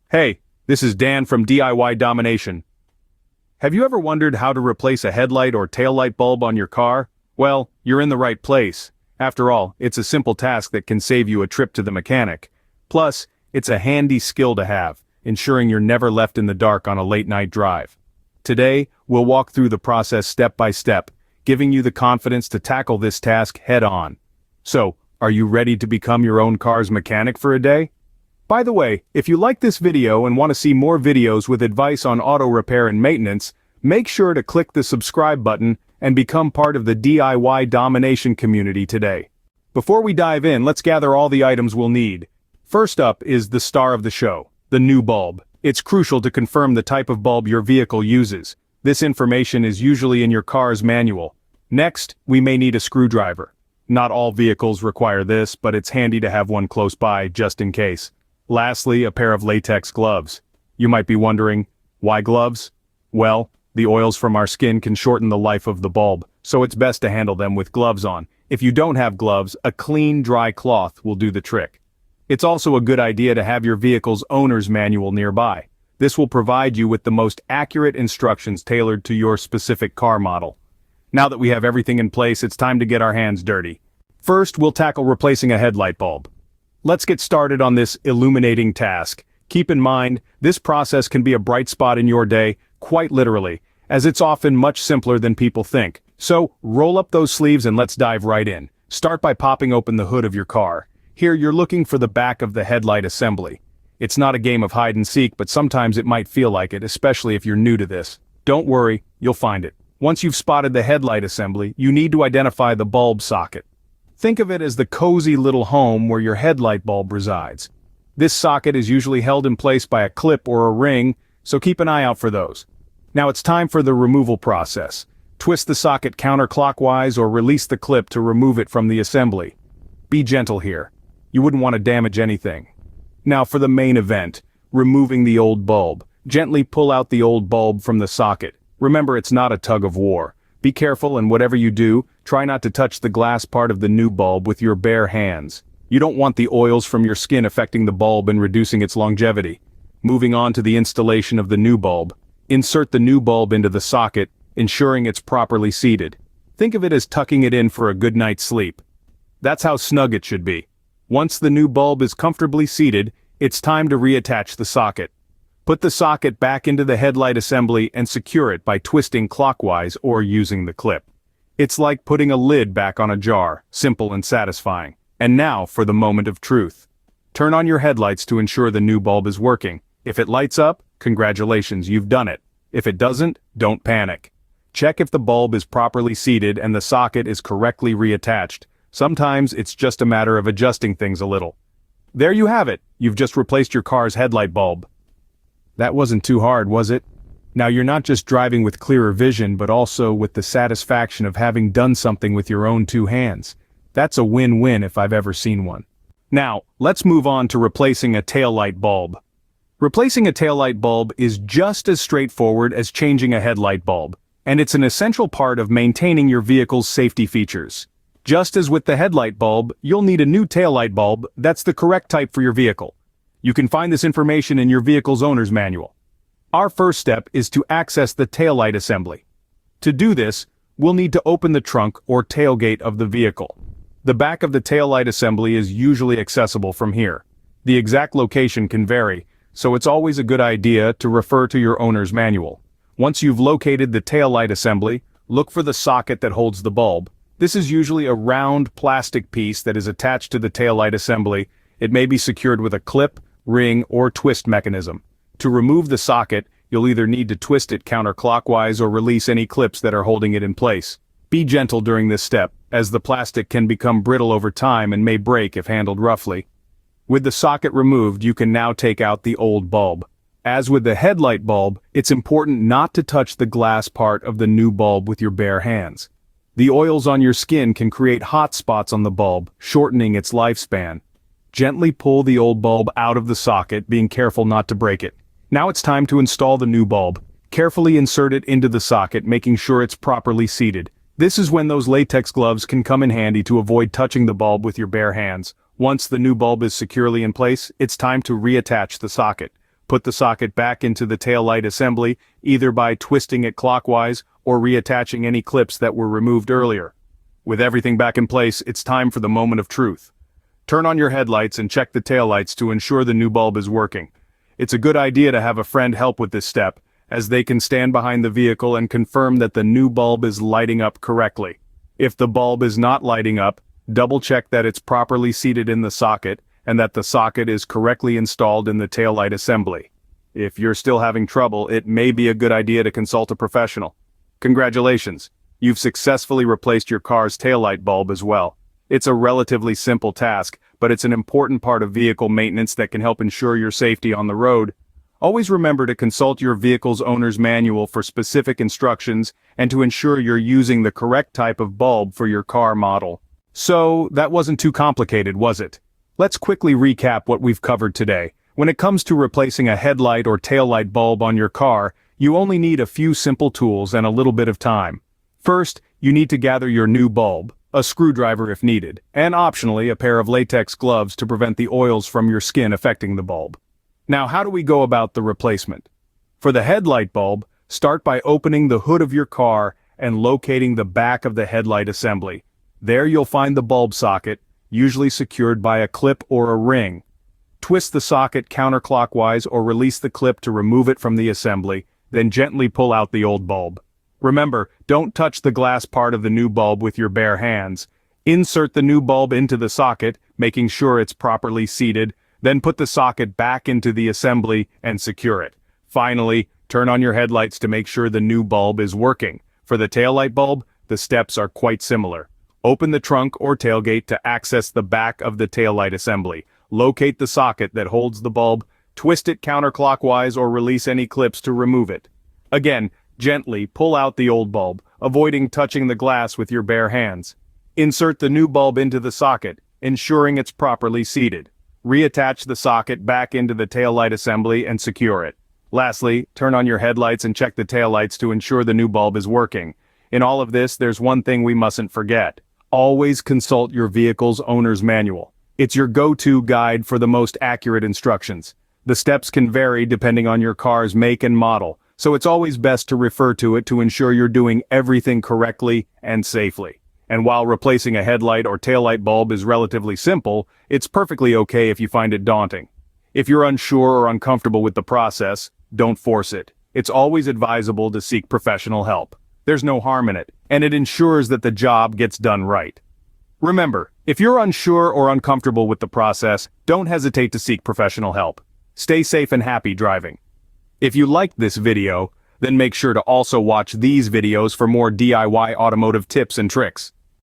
Hey, this is Dan from DIY Domination. Have you ever wondered how to replace a headlight or taillight bulb on your car? Well, you're in the right place. After all, it's a simple task that can save you a trip to the mechanic. Plus, it's a handy skill to have, ensuring you're never left in the dark on a late-night drive. Today, we'll walk through the process step by step, giving you the confidence to tackle this task head-on. So, are you ready to become your own car's mechanic for a day? By the way, if you like this video and want to see more videos with advice on auto repair and maintenance, make sure to click the subscribe button and become part of the DIY Domination community today. Before we dive in, let's gather all the items we'll need. First up is the star of the show, the new bulb. It's crucial to confirm the type of bulb your vehicle uses. This information is usually in your car's manual. Next, we may need a screwdriver. Not all vehicles require this, but it's handy to have one close by just in case. Lastly, a pair of latex gloves. You might be wondering, why gloves? Well, the oils from our skin can shorten the life of the bulb, so it's best to handle them with gloves on. If you don't have gloves, a clean, dry cloth will do the trick. It's also a good idea to have your vehicle's owner's manual nearby. This will provide you with the most accurate instructions tailored to your specific car model. Now that we have everything in place, it's time to get our hands dirty. First, we'll tackle replacing a headlight bulb. Let's get started on this illuminating task. Keep in mind, this process can be a bright spot in your day, quite literally, as it's often much simpler than people think. So, roll up those sleeves and let's dive right in. Start by popping open the hood of your car. Here you're looking for the back of the headlight assembly. It's not a game of hide and seek, but sometimes it might feel like it, especially if you're new to this. Don't worry, you'll find it. Once you've spotted the headlight assembly, you need to identify the bulb socket. Think of it as the cozy little home where your headlight bulb resides. This socket is usually held in place by a clip or a ring, so keep an eye out for those. Now it's time for the removal process. Twist the socket counterclockwise or release the clip to remove it from the assembly. Be gentle here. You wouldn't want to damage anything. Now for the main event, removing the old bulb. Gently pull out the old bulb from the socket. Remember, it's not a tug of war. Be careful, and whatever you do, try not to touch the glass part of the new bulb with your bare hands. You don't want the oils from your skin affecting the bulb and reducing its longevity. Moving on to the installation of the new bulb. Insert the new bulb into the socket, ensuring it's properly seated. Think of it as tucking it in for a good night's sleep. That's how snug it should be. Once the new bulb is comfortably seated, it's time to reattach the socket. Put the socket back into the headlight assembly and secure it by twisting clockwise or using the clip. It's like putting a lid back on a jar, simple and satisfying. And now for the moment of truth. Turn on your headlights to ensure the new bulb is working. If it lights up, congratulations, you've done it. If it doesn't, don't panic. Check if the bulb is properly seated and the socket is correctly reattached. Sometimes it's just a matter of adjusting things a little. There you have it, you've just replaced your car's headlight bulb. That wasn't too hard, was it? Now you're not just driving with clearer vision, but also with the satisfaction of having done something with your own two hands. That's a win-win if I've ever seen one. Now, let's move on to replacing a taillight bulb. Replacing a taillight bulb is just as straightforward as changing a headlight bulb, and it's an essential part of maintaining your vehicle's safety features. Just as with the headlight bulb, you'll need a new taillight bulb that's the correct type for your vehicle. You can find this information in your vehicle's owner's manual. Our first step is to access the taillight assembly. To do this, we'll need to open the trunk or tailgate of the vehicle. The back of the taillight assembly is usually accessible from here. The exact location can vary, so it's always a good idea to refer to your owner's manual. Once you've located the taillight assembly, look for the socket that holds the bulb. This is usually a round plastic piece that is attached to the taillight assembly. It may be secured with a clip, ring, or twist mechanism. To remove the socket, you'll either need to twist it counterclockwise or release any clips that are holding it in place. Be gentle during this step, as the plastic can become brittle over time and may break if handled roughly. With the socket removed, you can now take out the old bulb. As with the headlight bulb, it's important not to touch the glass part of the new bulb with your bare hands. The oils on your skin can create hot spots on the bulb, shortening its lifespan. Gently pull the old bulb out of the socket, being careful not to break it. Now it's time to install the new bulb. Carefully insert it into the socket, making sure it's properly seated. This is when those latex gloves can come in handy to avoid touching the bulb with your bare hands. Once the new bulb is securely in place, it's time to reattach the socket. Put the socket back into the taillight assembly, either by twisting it clockwise or reattaching any clips that were removed earlier. With everything back in place, it's time for the moment of truth. Turn on your headlights and check the taillights to ensure the new bulb is working. It's a good idea to have a friend help with this step, as they can stand behind the vehicle and confirm that the new bulb is lighting up correctly. If the bulb is not lighting up, double-check that it's properly seated in the socket and that the socket is correctly installed in the taillight assembly. If you're still having trouble, it may be a good idea to consult a professional. Congratulations, you've successfully replaced your car's taillight bulb as well. It's a relatively simple task, but it's an important part of vehicle maintenance that can help ensure your safety on the road. Always remember to consult your vehicle's owner's manual for specific instructions and to ensure you're using the correct type of bulb for your car model. So, that wasn't too complicated, was it? Let's quickly recap what we've covered today. When it comes to replacing a headlight or taillight bulb on your car, you only need a few simple tools and a little bit of time. First, you need to gather your new bulb, a screwdriver if needed, and optionally a pair of latex gloves to prevent the oils from your skin affecting the bulb. Now, how do we go about the replacement? For the headlight bulb, start by opening the hood of your car and locating the back of the headlight assembly. There you'll find the bulb socket, usually secured by a clip or a ring. Twist the socket counterclockwise or release the clip to remove it from the assembly, then gently pull out the old bulb. Remember, don't touch the glass part of the new bulb with your bare hands. Insert the new bulb into the socket, making sure it's properly seated, then put the socket back into the assembly and secure it. Finally, turn on your headlights to make sure the new bulb is working. For the taillight bulb, the steps are quite similar. Open the trunk or tailgate to access the back of the taillight assembly. Locate the socket that holds the bulb, twist it counterclockwise or release any clips to remove it. Again, gently pull out the old bulb, avoiding touching the glass with your bare hands. Insert the new bulb into the socket, ensuring it's properly seated. Reattach the socket back into the taillight assembly and secure it. Lastly, turn on your headlights and check the taillights to ensure the new bulb is working. In all of this, there's one thing we mustn't forget. Always consult your vehicle's owner's manual. It's your go-to guide for the most accurate instructions. The steps can vary depending on your car's make and model, so it's always best to refer to it to ensure you're doing everything correctly and safely. And while replacing a headlight or taillight bulb is relatively simple, it's perfectly okay if you find it daunting. If you're unsure or uncomfortable with the process, don't force it. It's always advisable to seek professional help. There's no harm in it, and it ensures that the job gets done right. Remember, if you're unsure or uncomfortable with the process, don't hesitate to seek professional help. Stay safe and happy driving. If you liked this video, then make sure to also watch these videos for more DIY automotive tips and tricks.